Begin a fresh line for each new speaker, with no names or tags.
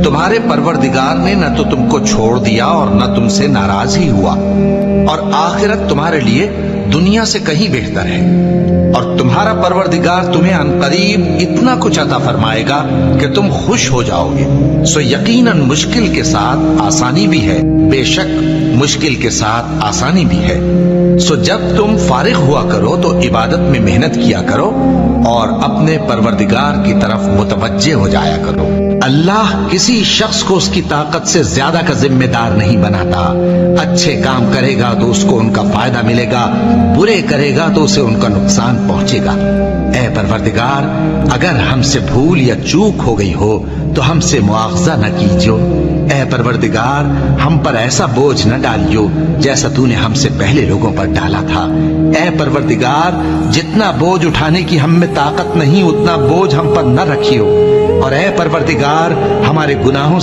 तुम्हारे परवरदिगार ने न तो तुमको छोड़ दिया और न तुमसे नाराज ही हुआ, और आखिरत तुम्हारे लिए दुनिया से कहीं बेहतर है, और तुम्हारा परवरदिगार तुम्हें अनकरीब इतना कुछ अता फरमाएगा कि तुम खुश हो जाओगे। सो यकीनन मुश्किल के साथ आसानी भी है, बेशक मुश्किल के साथ आसानी भी है। सो जब तुम फारिग हुआ करो तो इबादत में मेहनत किया करो और अपने परवरदिगार की तरफ मुतवज्जे हो जाया करो। अल्लाह किसी शख्स को उसकी ताकत से ज्यादा का जिम्मेदार नहीं बनाता। अच्छे काम करेगा तो उसको उनका फायदा मिलेगा, बुरे करेगा तो उसे उनका नुकसान पहुंचेगा। ऐ परवरदिगार, अगर हमसे भूल या चूक हो गई हो तो हमसे मुआवजा न कीजियो। ऐ परवरदिगार, हम पर ऐसा बोझ न डालियो जैसा तूने हमसे पहले लोगों पर डाला था। ऐ परवरदिगार, जितना बोझ उठाने की हम में ताकत नहीं उतना बोझ हम पर न रखियो, और ऐ परवरदिगार, हमारे गुनाहों